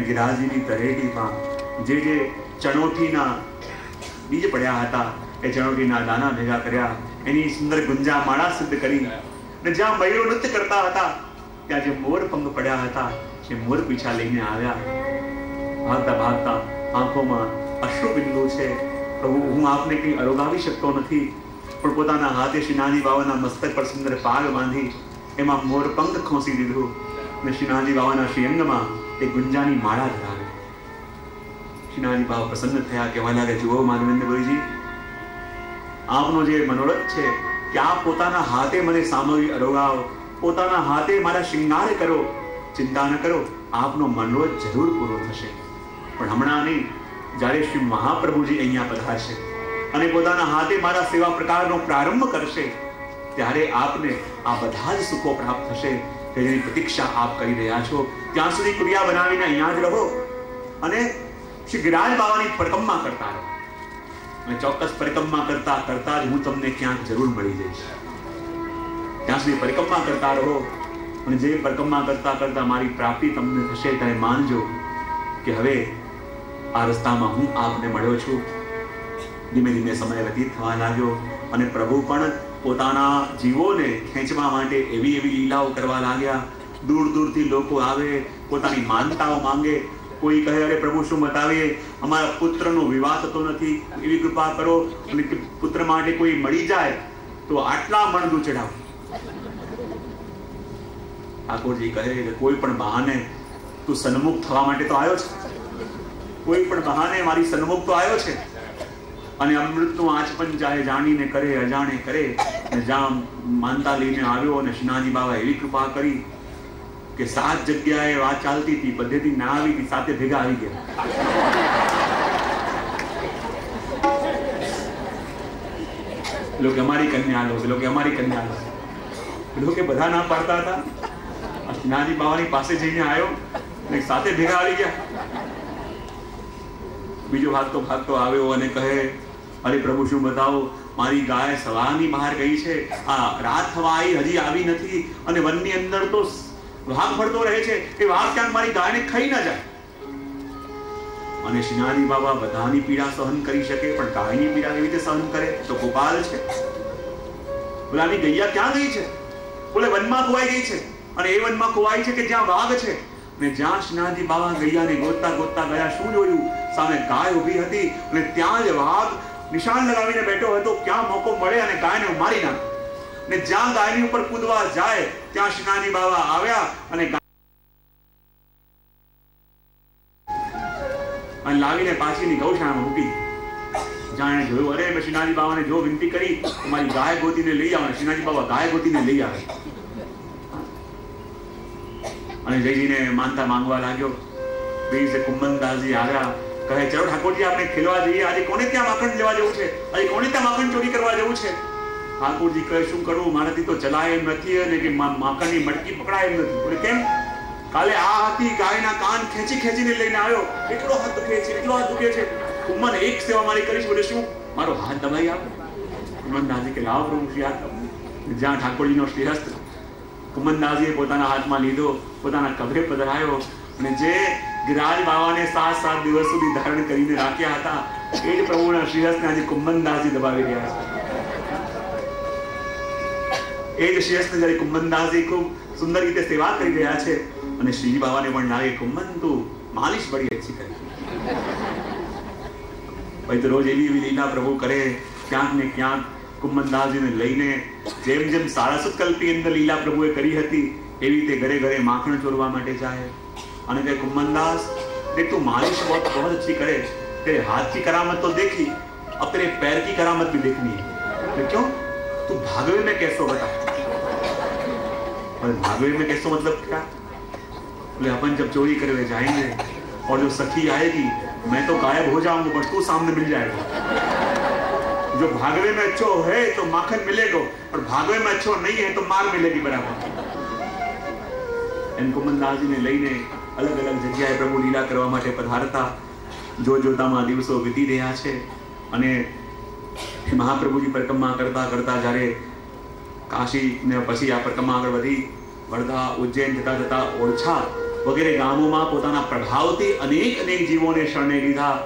गिराजीनी तरेटीमां जे चणोठीना बीज पड्या हता ए चणोठीना दाना भेगा कर्या एनी सुंदर गुंजा माळा सिद्ध करी ने ज्यां मयूर नृत्य करता हता त्यां जे मोर पंख पड्या हता ए मोर पीछा लईने आव्या। भागता भागता आंखोमां अश्रु बिंदु छे। प्रभु हूँ आपने कई अरोगावी शकतो नथी पण पोताना हाथे श्रीनाथजी बाबाना मस्तक पर सुंदर पाग बांधी एमां मोर पंख खोसी दीधो ने श्रीनाथजी बाबाना श्रीअंगमां एक गुंजानी माळा धरावे। श्रीनाथजी बाबा प्रसन्न थया कहेवा लागे जुओ मानवेंद्र गुरुजी आपनो जे मनोरथ छे कि आप पोताना हाथे मने सामग्री अरोगाव पोताना हाथे मारा श्रृंगार करो चिंता न करो आपनो मनोरथ जरूर पूरो थशे। पण हमणा नहीं जारे श्री महाप्रभुजी अहींया पधारशे अने पोताना हाथे मारा सेवा प्रकारनो प्रारंभ करशे त्यारे आपने आ बधा ज सुखो प्राप्त थशे। तेनी प्रतीक्षा आप करी रह्या छो त्यां सुधी क्रिया बनावीने अहींया ज रहो अने श्री गिरिराज बाबानी परिक्रमा करता रहो અને ચોક્કસ પરિક્રમા કરતા કરતા જ હું તમને ક્યાંક જરૂર મળી જઈશ। ત્યાં સુધી પરિક્રમા કરતા રહો અને જે પરિક્રમા કરતા કરતા મારી પ્રાપ્તિ તમને થશે ત્યારે માનજો કે હવે આ રસ્તામાં હું આપને મળ્યો છું। ધીમે ધીમે સમય વ્યતીત થવા લાગ્યો અને પ્રભુ પણ પોતાના જીવોને ખેંચવા માટે એવી એવી લીલાઓ કરવા લાગ્યા। दूर दूर थी लोग आवे पोतानी मानताओ मांगे। कोई कहे अरे प्रभु शू बतावे अमारा पुत्रनो विवाह थतो नथी एवी कृपा करो अने पुत्र माटे कोई मળી जाए तो आटला मण दूध चढ़ाओ। ठाकुरजी कहे कि कोई पण बहाने तू सन्मुख थवा माटे तो आयो छे कोई पण बहाने मारी सन्मुख तो आयो छे अने अमृतनु आचपन चाहे जाणीने करे अजाणे करे ने जा मानता लईने आव्यो अने श्रीनाथजी बाबा एवी कृपा करी के 7 जग्याए वात चालती थी पद्धति ना आवी थी साथे भेगा आवी गया। लोग हमारी कन्या लोग हमारी कन्या लोग के बधा ना पाड़ता था श्रीनाथजी बाबानी पासे जईने आयो ने साथे भेगा आवी गया। बीजो भागतो आव्यो अने कहे अरे प्रभु शू बताओ मारी गाय सवारनी बहार गई छे आ रात थवा आई हजी आवी नथी अने वननी अंदर तो वाघ फरतो रहे छे के वाघ क्यांक मारी गाय ने खाई ना जाए। अने श्रीनाथजी बाबा बधानी पीड़ा सहन करी शके पण गायनी पीड़ा केवी रीते सहन करे तो गोपाल छे बोलानी गैया क्या गई छे बोले वनमा खोवाई गई छे अने ए वनमा खोवाई छे के ज्यां वाघ छे ने ज्यां श्रीनाथजी बाबा गैयाने गोतता गोतता गया शुं जोयुं सामे गाय ऊभी हती अने त्यां ज वाघ निशान लगावीने बैठो हतो क्या मोको मळे अने गायने मारी नाख्यो ने ज्यां गायनी ऊपर कूदवा जाए त्या श्रीनाथजी बाबा आव्या अने અને લાવીને પાછીની ગૌશાળામાં મૂકી. જ્યાં જોયું, અરે મેં શ્રીનાથજી બાબાને જો વિનંતી કરી મારી ગાય ગોતીને લઈ આવો. શ્રીનાથજી બાબા ગાય ગોતીને લઈ આવે અને જયજીને માનતા માંગવા લાગ્યો. બીજ કુંભનદાસજી આવ્યા, કહે ચલો ઠાકોરજી આપણે ખેલવા જઈએ. આજે કોને ત્યાં માખણ લેવા જવું છે? આજે કોને ત્યાં માખણ ચોરી કરવા જવું છે? ઠાકોરજી કહે શું કરવું, મારાથી તો ચલાય એમ નથી અને કે માખણની મટકી પકડાય એમ નથી. બોલે કેમ? કાલે આ હાથી ગાયના કાન ખેંચી ખેંચીને લઈને આવ્યો, એટલો હાથ દુખે છે, એટલો હાથ દુખે છે. કુંભન એક સેવા મારી કરીશ. બોલે શું? મારો હાથ દબાઈ આપો. કુંભનદાસજી કે લાવો પ્રભુ શ્રી હાથ. જ્યાં ઠાકોરજીનો શ્રીહસ્ત કુંભનદાસજીએ પોતાના હાથમાં લીધો, પોતાના કબરે પધરાયો અને જે ગિરિરાજ બાબાને 7 દિવસ સુધી ધારણ કરીને રાખ્યા હતા એ જ પ્રભુના શ્રીહસ્તને આજે કુંભનદાસજી દબાવી રહ્યા છે. એ જ શ્રીહસ્તને જ્યારે કુંભનદાસજી ખૂબ સુંદર રીતે સેવા કરી રહ્યા છે અને શ્રીજી બાબાને પણ લાગે કુંભન તું માલિશ બડી અચ્છી કરે. ભાઈ તો રોજ એવી લીલા પ્રભુ કરે. ક્યાંક ને ક્યાંક કુંભનદાસજીને લઈને જેમ જેમ સારસ્વત કલ્પી અંદર લીલા પ્રભુએ કરી હતી એવી રીતે ઘરે ઘરે માખણ ચોરવા માટે જાય અને કહે કુંભનदास देख तू मालिश बहुत अच्छी करे, तेरे हाथ की करामत तो देखी, अब तेरे पैर की करामत भी देखनी है. तो क्यों? तू भागवे में कैसो बता. और भागवे में कैसो मतलब क्या? बोले अपन जब चोरी करे हुए जाएंगे और जो सखी आएगी मैं तो गायब हो जाऊंगा पर तू सामने मिल जाएगा. जो भागवे में अच्छो है तो माखन मिलेगा और भागवे में अच्छो नहीं है तो मार मिलेगी बराबर. एम कुंभनदासजी ने लईने अलग अलग जग्याए प्रभु लीला करवा माटे पधारता. जो जोताમાં દિવસો વીતી રહ્યા છે અને મહાપ્રભુજી પરિક્રમા કરતા કરતા જ્યારે કાશી ને પછી આ પરિક્રમા આગળ વધી વર્ધા, ઉજ્જૈન જતા જતા ઓરછા વગેરે ગામોમાં પોતાના પ્રભાવથી અનેક જીવોને શરણે લીધા.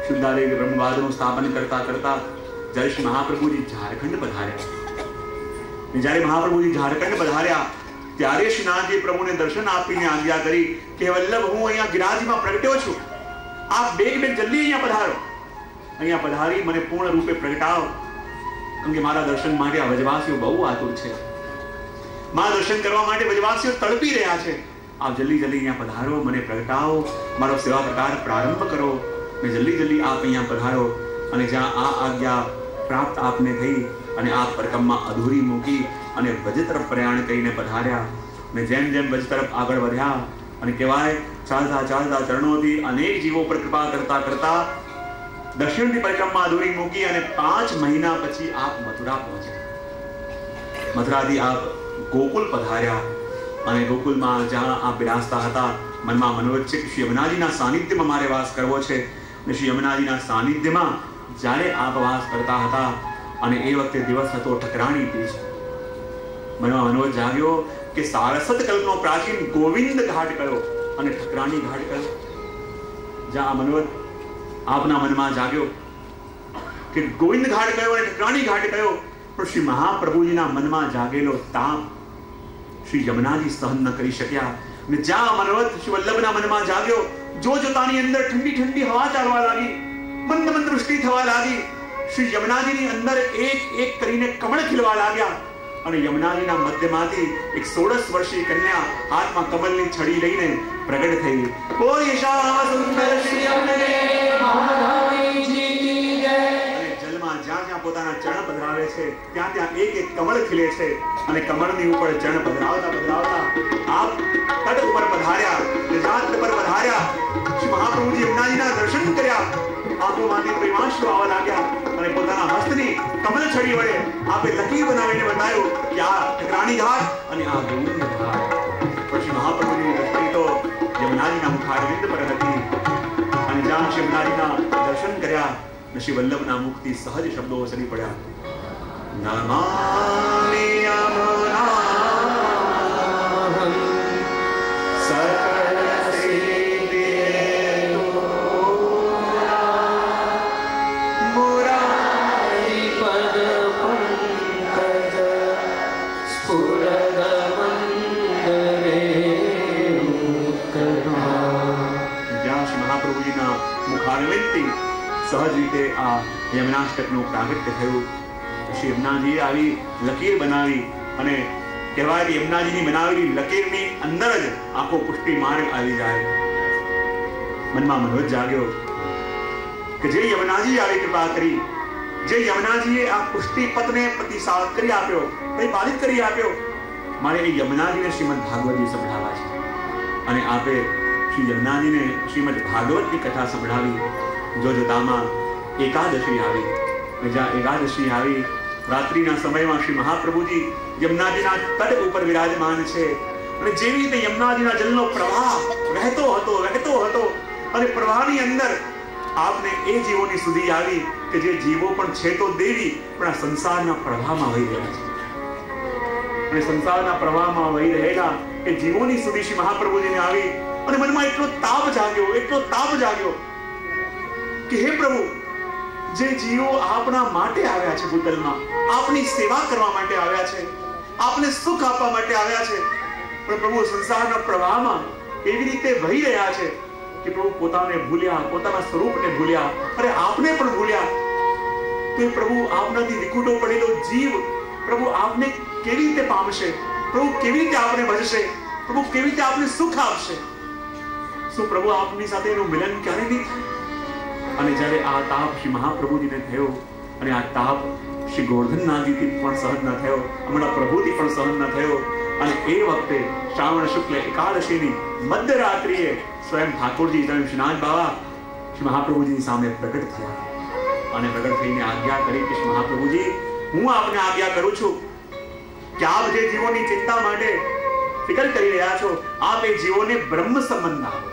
શુદ્ધાલય બ્રહ્મવાદનું સ્થાપન કરતા કરતા જ્યારે શ્રી મહાપ્રભુજી ઝારખંડ પધાર્યા, જ્યારે મહાપ્રભુજી ઝારખંડ પધાર્યા ત્યારે શ્રીનાથજી પ્રભુને દર્શન આપીને આજ્ઞા કરી કે વલ્લભ હું અહીંયા ગિરાજીમાં પ્રગટ્યો છું, આપ બેગ જલ્દી અહીંયા પધારો, અહીંયા પધારી મને પૂર્ણ રૂપે પ્રગટાવો. કેમ કે મારા દર્શન માટે આ વ્રજવાસીઓ બહુ આતુર છે, મારા દર્શન કરવા માટે વ્રજવાસીઓ તડપી રહ્યા છે. આપ જલ્દી અહીંયા પધારો, મને પ્રગટાવો, મારો સેવા પ્રકાર પ્રારંભ કરો ને જલ્દી આપ અહીંયા પધારો. અને જ્યાં આ આજ્ઞા પ્રાપ્ત આપને થઈ અને આ પરિક્રમા અધૂરી મૂકી અને વજ તરફ પ્રયાણ કરીને પધાર્યા. ને જેમ જેમ વજ તરફ આગળ વધ્યા અને કહેવાય ચાલતા ચાલતા ચરણોથી અનેક જીવો પર કૃપા કરતા કરતા દક્ષિણથી પરિક્રમા અધૂરી મૂકી અને 5 મહિના પછી આપ મથુરા પહોંચ્યા. મથુરાથી આપ ગોકુલ પધાર્યા અને ગોકુલમાં જ્યાં આપ બિરાજતા હતા મનમાં મનોરથ છે કે શ્રી યમુનાજીના સાનિધ્યમાં મારે વાસ કરવો છે. અને શ્રી યમુનાજીના સાનિધ્યમાં જ્યારે આપ વાસ કરતા હતા અને એ વખતે દિવસ હતો ઠકરાણી તીજ. મનમાં મનોરથ જાગ્યો કે સારસ્વત કલ્પનો પ્રાચીન ગોવિંદ ઘાટ કયો અને ઠકરાણી ઘાટ કયો. જ્યાં આ મનોરથ આપના મનમાં જાગ્યો કે ગોવિંદ ઘાટ કયો અને ઠકરાણી ઘાટ કયો, પણ શ્રી મહાપ્રભુજીના મનમાં જાગેલો તાપ શ્રી યમુનાજી સહન ન કરી શક્યા. ને જ્યાં મનોરથ શ્રી વલ્લભના મનમાં જાગ્યો, જો જોતાની અંદર ઠંડી ઠંડી હવા ચાલવા લાગી, મંદ મંદ વૃષ્ટિ થવા લાગી. શ્રી યમુનાજીની અંદર એક એક કરીને કમળ ખીલવા લાગ્યા અને યમુનાજીના મધ્યમાંથી એક 16 વર્ષીય કન્યા હાથમાં કમળની છડી લઈને પ્રગટ થઈ. બોલ શ્યામ સુંદર શ્રી યમુને મહારાણીજી કી જય. અને જલમાં જ્યાં જ્યાં પોતાના ચરણ પધરાવે છે ત્યાં ત્યાં એક એક કમળ ખીલે છે અને કમળની ઉપર ચરણ પધરાવતા પધરાવતા આપ તટ ઉપર પધાર્યા, નિજાત પર પધાર્યા. શ્રી મહાપ્રભુજી યમુનાજીના દર્શન કર્યા, આંખોમાંથી પ્રેમાશ્રુ આવવા લાગ્યા અને પોતાના હસ્તની કમળ છડી વડે આપે લકીર બનાવીને બતાવ્યું કે આ ઠકરાણી ઘાટ અને આ ગોવિંદ ઘાટ. પછી મહાપ્રભુની દ્રષ્ટિ તો યમુનાજીના મુખારવિંદ પર હતી અને જ્યાં શ્રી યમુનાજીના દર્શન કર્યા શ્રી વલ્લભના મુખથી સહજ શબ્દો સરી પડ્યા, નમામિ યમુનાહં સકળ સિદ્ધિ મુરારી પદ પંકજ સ્ફુરદ મંદરે જ્યાં શ્રી મહાપ્રભુજીના મુખારવિંદથી સહજ રીતે આ યમુનાષ્ટકનું પ્રાગટ્ય થયું. શ્રી યમુનાજીએ આવી લકીર બનાવી અને કહેવાય કે યમુનાજીની બનાવેલી લકીરની અંદર જ આખો પુષ્ટિ માર્ગ આવી જાય. મનમાં મનોરથ જાગ્યો કે જે યમુનાજી આવી કૃપા કરી, જે યમુનાજીએ આ પુષ્ટિપતને પ્રતિસાદ કરી આપ્યો, પરિપાલિત કરી આપ્યો, મારે એ યમુનાજીને શ્રીમદ ભાગવતજી સંભળાવા છે. અને આપે શ્રી યમુનાજીને શ્રીમદ ભાગવતની કથા સંભળાવી. જોતામાં એકાદશી આવી. જ્યાં એકાદશી આવી, રાત્રિના સમયમાં શ્રી મહાપ્રભુજી યમુનાજીના તટ ઉપર વિરાજમાન છે. અને જેવી રીતે યમુનાજીના જલનો પ્રવાહ વહેતો હતો અને પ્રવાહની અંદર આપને એ જીવોની સુધી આવી કે જે જીવો પણ છે તો દેવી, પણ આ સંસારના પ્રવાહમાં વહી રહ્યા છે. અને સંસારના પ્રવાહમાં વહી રહેલા એ જીવોની સુધી શ્રી મહાપ્રભુજીને આવી અને મનમાં એટલો તાપ જાગ્યો કે હે પ્રભુ, જે જીવો આપના માટે આવ્યા છે ભૂતલમાં, આપની સેવા કરવા માટે આવ્યા છે, આપને સુખ આપવા માટે આવ્યા છે, પણ પ્રભુ સંસારના પ્રવાહમાં એવી રીતે વહી રહ્યા છે કે પ્રભુ પોતાને ભૂલ્યા, પોતાના સ્વરૂપને ભૂલ્યા, અને આપને પણ ભૂલ્યા. તો પ્રભુ આપનાથી વિખૂટો પડેલો જીવ પ્રભુ આપને કેવી રીતે પામશે? પ્રભુ કેવી રીતે આપને ભજશે? પ્રભુ કેવી રીતે આપને સુખ આપશે? શું પ્રભુ આપની સાથે એનું મિલન ક્યારે નહીં થાય? અને જ્યારે આ તાપ શ્રી મહાપ્રભુજીને થયો, અને આ તાપ શ્રી ગોવર્ધનનાથજીથી પણ સહન ન થયો, હમણાં પ્રભુથી પણ સહન ન થયો. અને એ વખતે શ્રાવણ શુક્લ એકાદશીની મધ્યરાત્રિએ સ્વયં ઠાકોરજી શ્રીનાથ બાબા શ્રી મહાપ્રભુજીની સામે પ્રગટ થયા અને પ્રગટ થઈને આજ્ઞા કરી કે શ્રી મહાપ્રભુજી, હું આપને આજ્ઞા કરું છું કે આપ જે જીવોની ચિંતા માટે ફિકર કરી રહ્યા છો, આપ એ જીવોને બ્રહ્મ સંબંધ આપો.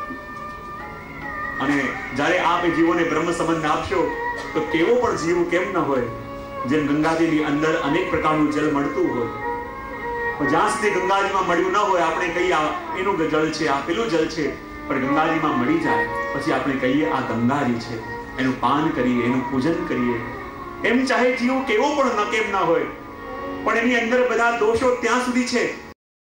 અને જ્યારે આપ એ જીવોને બ્રહ્મ સંબંધ આપશો તો કેવો પણ જીવ કેમ ન હોય, જેમ ગંગાજીની અંદર અનેક પ્રકારનું જલ મળતું હોય, જ્યાં સુધી ગંગાજીમાં મળ્યું ન હોય આપણે કહીએ એનું જળ છે, આ પેલું જળ છે, પણ ગંગાજીમાં મળી જાય પછી આપણે કહીએ આ ગંગાજી છે, એનું પાન કરીએ, એનું પૂજન કરીએ. એમ ચાહે જીવ કેવો પણ ન કેમ ના હોય, પણ એની અંદર બધા દોષો ત્યાં સુધી છે